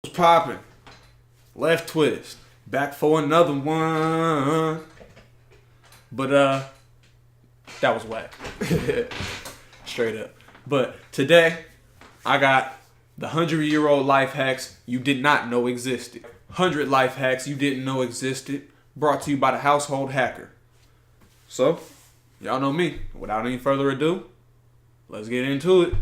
What's poppin'? Leftwist. Back for another one. But that was whack. Straight up. But today I got the 100-year-old life hacks you did not know existed. 100 life hacks you didn't know existed. Brought to you by the household hacker. So, y'all know me. Without any further ado, let's get into it.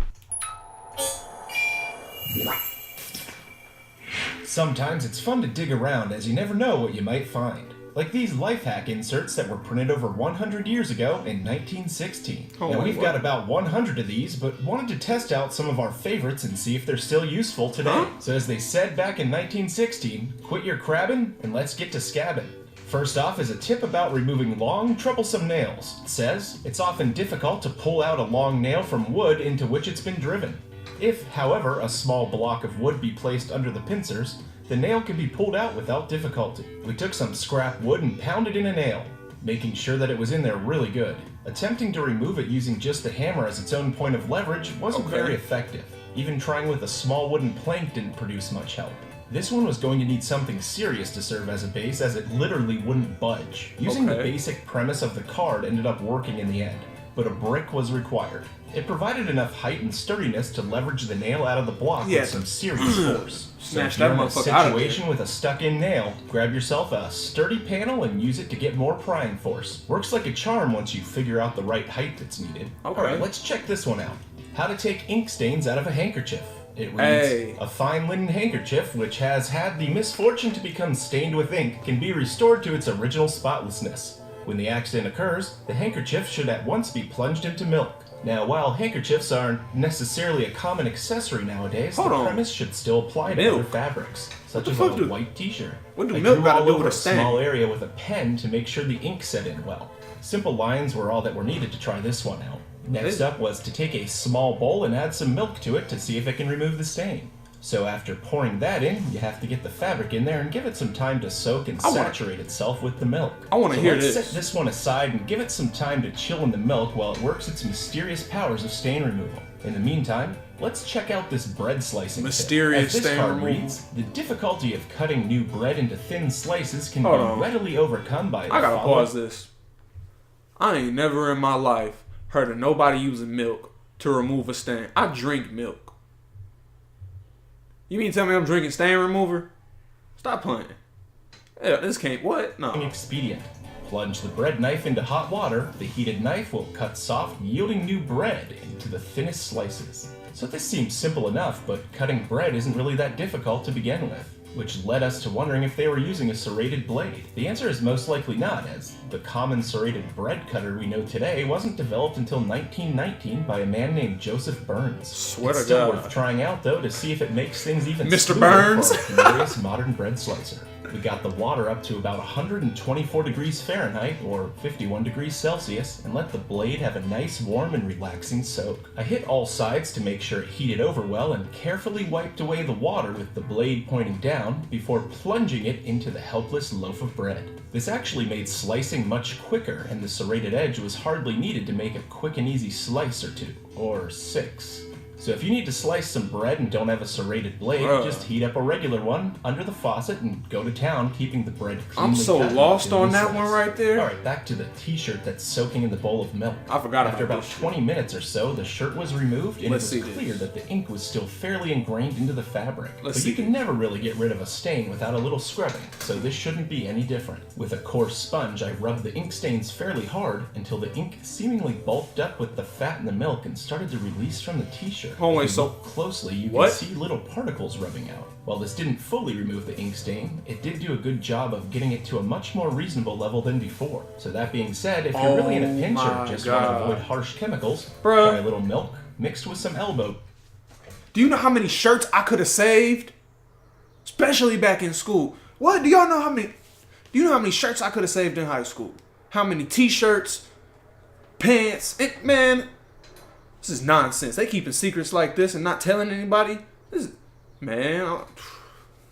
Sometimes it's fun to dig around as you never know what you might find. Like these life hack inserts that were printed over 100 years ago in 1916. Now we've got about 100 of these, but wanted to test out some of our favorites and see if they're still useful today. So as they said back in 1916, quit your crabbing and let's get to scabbing. First off is a tip about removing long, troublesome nails. It says, it's often difficult to pull out a long nail from wood into which it's been driven. If, however, a small block of wood be placed under the pincers, the nail can be pulled out without difficulty. We took some scrap wood and pounded in a nail, making sure that it was in there really good. Attempting to remove it using just the hammer as its own point of leverage wasn't very effective. Even trying with a small wooden plank didn't produce much help. This one was going to need something serious to serve as a base, as it literally wouldn't budge. Using the basic premise of the card ended up working in the end, but a brick was required. It provided enough height and sturdiness to leverage the nail out of the block with some serious force. So if you're in a situation with a stuck-in nail, grab yourself a sturdy panel and use it to get more prying force. Works like a charm once you figure out the right height that's needed. Alright, let's check this one out. How to take ink stains out of a handkerchief. It reads, a fine linen handkerchief which has had the misfortune to become stained with ink can be restored to its original spotlessness. When the accident occurs, the handkerchief should at once be plunged into milk. Now, while handkerchiefs aren't necessarily a common accessory nowadays, the premise should still apply to other fabrics, such as a white t-shirt. What do milk got to do with a stain? Small area with a pen to make sure the ink set in well. Simple lines were all that were needed to try this one out. Next up was to take a small bowl and add some milk to it to see if it can remove the stain. So after pouring that in, you have to get the fabric in there and give it some time to soak and saturate itself with the milk. I want to hear this. Let's set this one aside and give it some time to chill in the milk while it works its mysterious powers of stain removal. In the meantime, let's check out this bread slicing mysterious tip. As this stain card removal. reads, the difficulty of cutting new bread into thin slices can be readily overcome by I gotta pause this. I ain't never in my life heard of nobody using milk to remove a stain. I drink milk. You mean tell me I'm drinking stain remover? Stop playing. Yeah, this can't. What? No. Expedient. Plunge the bread knife into hot water. The heated knife will cut soft, yielding new bread into the thinnest slices. So this seems simple enough, but cutting bread isn't really that difficult to begin with, which led us to wondering if they were using a serrated blade. The answer is most likely not, as the common serrated bread cutter we know today wasn't developed until 1919 by a man named Joseph Burns. Swear it's to still God. worth trying out, though, to see if it makes things even Mr. Burns? for a glorious modern bread slicer. We got the water up to about 124 degrees Fahrenheit, or 51 degrees Celsius, and let the blade have a nice warm and relaxing soak. I hit all sides to make sure it heated over well and carefully wiped away the water with the blade pointing down before plunging it into the helpless loaf of bread. This actually made slicing much quicker, and the serrated edge was hardly needed to make a quick and easy slice or two, or six. So if you need to slice some bread and don't have a serrated blade, just heat up a regular one under the faucet and go to town, keeping the bread cleanly I'm so cut lost on that slice. one right there. Alright, back to the t-shirt that's soaking in the bowl of milk. I forgot After about about this 20 minutes or so, the shirt was removed, and Let's it was see clear that the ink was still fairly ingrained into the fabric. Let's but see you can never really get rid of a stain without a little scrubbing, so this shouldn't be any different. With a coarse sponge, I rubbed the ink stains fairly hard until the ink seemingly bulked up with the fat in the milk and started to release from the t-shirt. Oh wait, so Closely, you can see little particles rubbing out. While this didn't fully remove the ink stain, it did do a good job of getting it to a much more reasonable level than before. So that being said, if you're really in a pinch or just want to avoid harsh chemicals, try a little milk mixed with some elbow. Do you know how many shirts I could have saved? Especially back in school. What? Do y'all know how many? Do you know how many shirts I could have saved in high school? How many t-shirts, pants? Man, this is nonsense. They keeping secrets like this and not telling anybody. This is, man,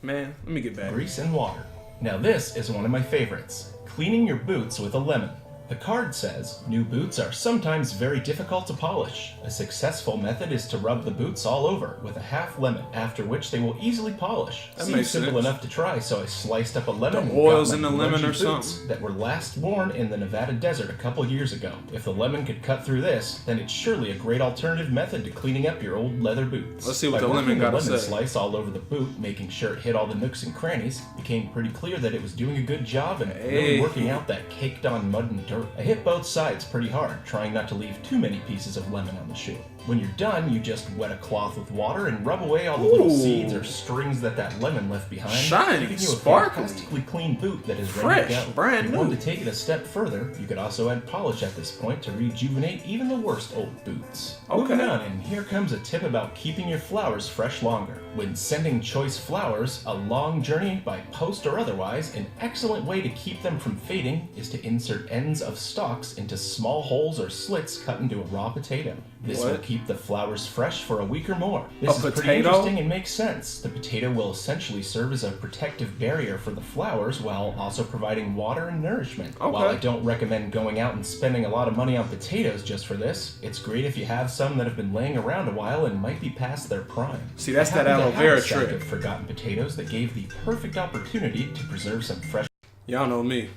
let me get back. Grease and water. Now this is one of my favorites. Cleaning your boots with a lemon. The card says, new boots are sometimes very difficult to polish. A successful method is to rub the boots all over with a half lemon, after which they will easily polish. That Seems makes simple sense. enough to try, so I sliced up a lemon The and oils got in my the lemon lucky or boots something. that were last worn in the Nevada desert a couple years ago. If the lemon could cut through this, then it's surely a great alternative method to cleaning up your old leather boots. Let's see what By the lemon working got to lemon say. slice all over the boot, making sure it hit all the nooks and crannies, it became pretty clear that it was doing a good job and really working out that caked on mud and dirt. I hit both sides pretty hard, trying not to leave too many pieces of lemon on the shoe. When you're done, you just wet a cloth with water and rub away all the little seeds or strings that lemon left behind, Shiny, giving you a sparkling, fantastically clean boot that is ready to fresh, go. brand If you want new. to take it a step further, you could also add polish at this point to rejuvenate even the worst old boots. Moving on, and here comes a tip about keeping your flowers fresh longer. When sending choice flowers a long journey by post or otherwise, an excellent way to keep them from fading is to insert ends of stalks into small holes or slits cut into a raw potato. This will keep the flowers fresh for a week or more. This is pretty interesting and makes sense. The potato will essentially serve as a protective barrier for the flowers while also providing water and nourishment. While I don't recommend going out and spending a lot of money on potatoes just for this, it's great if you have some that have been laying around a while and might be past their prime. See, that's I that happen aloe to have vera a sack trick. of forgotten potatoes that gave the perfect opportunity to preserve some fresh. Y'all know me.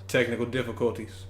Technical difficulties.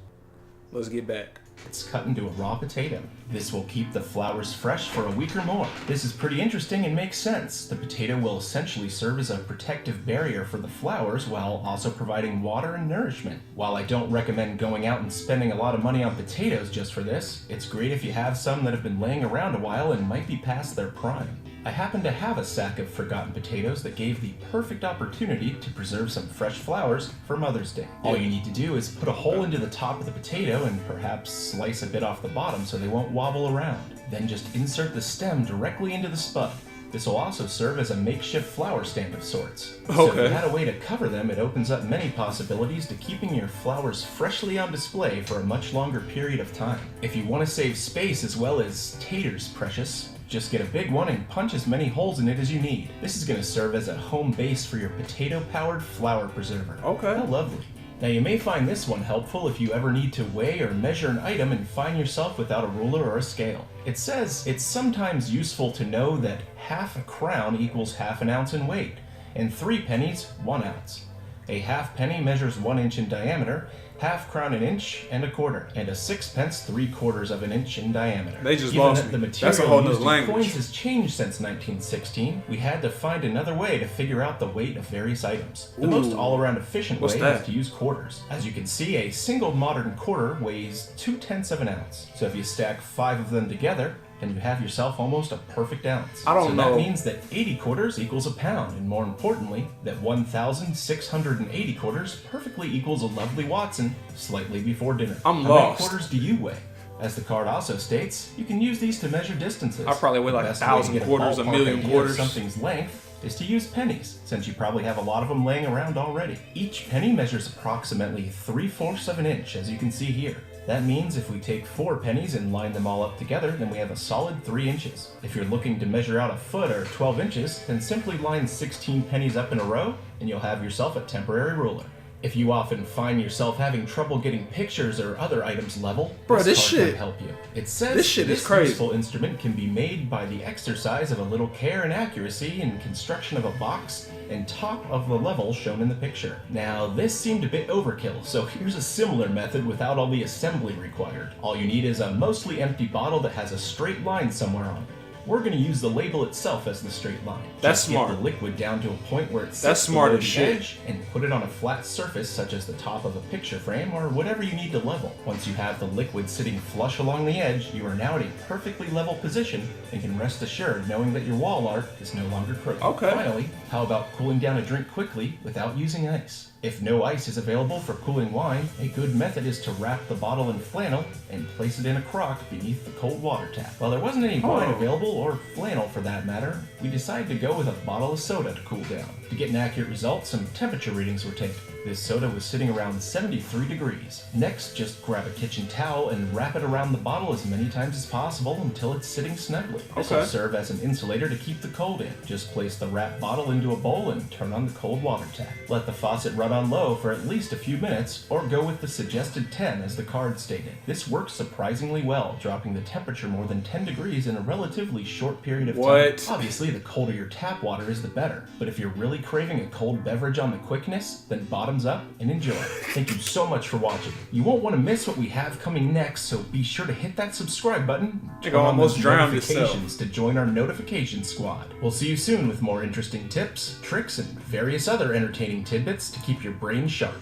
Let's get back. It's cut into a raw potato. This will keep the flowers fresh for a week or more. This is pretty interesting and makes sense. The potato will essentially serve as a protective barrier for the flowers while also providing water and nourishment. While I don't recommend going out and spending a lot of money on potatoes just for this, it's great if you have some that have been laying around a while and might be past their prime. I happen to have a sack of forgotten potatoes that gave the perfect opportunity to preserve some fresh flowers for Mother's Day. All you need to do is put a hole into the top of the potato and perhaps slice a bit off the bottom so they won't wobble around. Then just insert the stem directly into the spud. This will also serve as a makeshift flower stand of sorts. So if you had a way to cover them, it opens up many possibilities to keeping your flowers freshly on display for a much longer period of time. If you want to save space as well as taters, precious, just get a big one and punch as many holes in it as you need. This is going to serve as a home base for your potato-powered flower preserver. How lovely. Now you may find this one helpful if you ever need to weigh or measure an item and find yourself without a ruler or a scale. It says it's sometimes useful to know that half a crown equals half an ounce in weight, and 3 pennies, 1 ounce. A half penny measures 1 inch in diameter, half crown 1 inch and 1/4, and a 6 pence 3/4 of an inch in diameter. They just Given lost that the me. material That's a whole used nother in language. coins has changed since 1916, we had to find another way to figure out the weight of various items. The most all-around efficient way is to use quarters. As you can see, a single modern quarter weighs 2/10 of an ounce. So if you stack 5 of them together, and you have yourself almost a perfect ounce. I don't know. That means that 80 quarters equals a pound, and more importantly, that 1,680 quarters perfectly equals a lovely Watson slightly before dinner. I'm How lost. many quarters do you weigh? As the card also states, you can use these to measure distances. I probably weigh like The best way to 1,000 get quarters, a ballpark million idea of quarters. something's length is to use pennies, since you probably have a lot of them laying around already. Each penny measures approximately 3/4 of an inch, as you can see here. That means if we take 4 pennies and line them all up together, then we have a solid 3 inches. If you're looking to measure out a foot or 12 inches, then simply line 16 pennies up in a row, and you'll have yourself a temporary ruler. If you often find yourself having trouble getting pictures or other items level, Bro, this card shit- might help you. It says this shit is this crazy. useful instrument can be made by the exercise of a little care and accuracy in construction of a box and top of the level shown in the picture. Now, this seemed a bit overkill, so here's a similar method without all the assembly required. All you need is a mostly empty bottle that has a straight line somewhere on it. We're going to use the label itself as the straight line. That's Just smart. Get the liquid down to a point where it sits That's smart below as the shit. edge and put it on a flat surface such as the top of a picture frame or whatever you need to level. Once you have the liquid sitting flush along the edge, you are now at a perfectly level position and can rest assured knowing that your wall art is no longer crooked. Finally, how about cooling down a drink quickly without using ice? If no ice is available for cooling wine, a good method is to wrap the bottle in flannel and place it in a crock beneath the cold water tap. While there wasn't any wine available or flannel for that matter, we decided to go with a bottle of soda to cool down. To get an accurate result, some temperature readings were taken. This soda was sitting around 73 degrees. Next, just grab a kitchen towel and wrap it around the bottle as many times as possible until it's sitting snugly. This will serve as an insulator to keep the cold in. Just place the wrapped bottle into a bowl and turn on the cold water tap. Let the faucet run on low for at least a few minutes, or go with the suggested 10 as the card stated. This works surprisingly well, dropping the temperature more than 10 degrees in a relatively short period of time. Obviously, the colder your tap water is, the better. But if you're really craving a cold beverage on the quickness, then bottoms up and enjoy. Thank you so much for watching. You won't want to miss what we have coming next, so be sure to hit that subscribe button. Turn on those notifications to join our notification squad. We'll see you soon with more interesting tips, tricks, and various other entertaining tidbits to keep your brain sharp.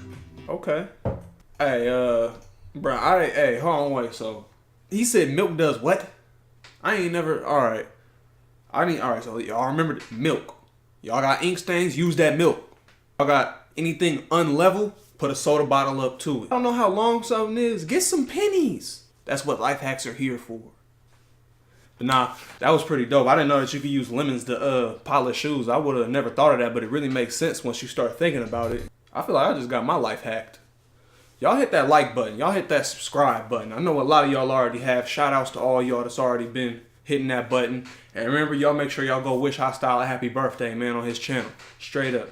Okay. Hey, bro, hey, hold on, wait, so he said milk does what? I ain't never, alright, so y'all remember milk. Y'all got ink stains, use that milk. Y'all got anything unlevel, put a soda bottle up to it. I don't know how long something is, get some pennies. That's what life hacks are here for. But nah, that was pretty dope. I didn't know that you could use lemons to polish shoes. I would have never thought of that, but it really makes sense once you start thinking about it. I feel like I just got my life hacked. Y'all hit that like button. Y'all hit that subscribe button. I know a lot of y'all already have. Shout outs to all y'all that's already been hitting that button. And remember, y'all make sure y'all go wish Hostile a happy birthday, man, on his channel. Straight up.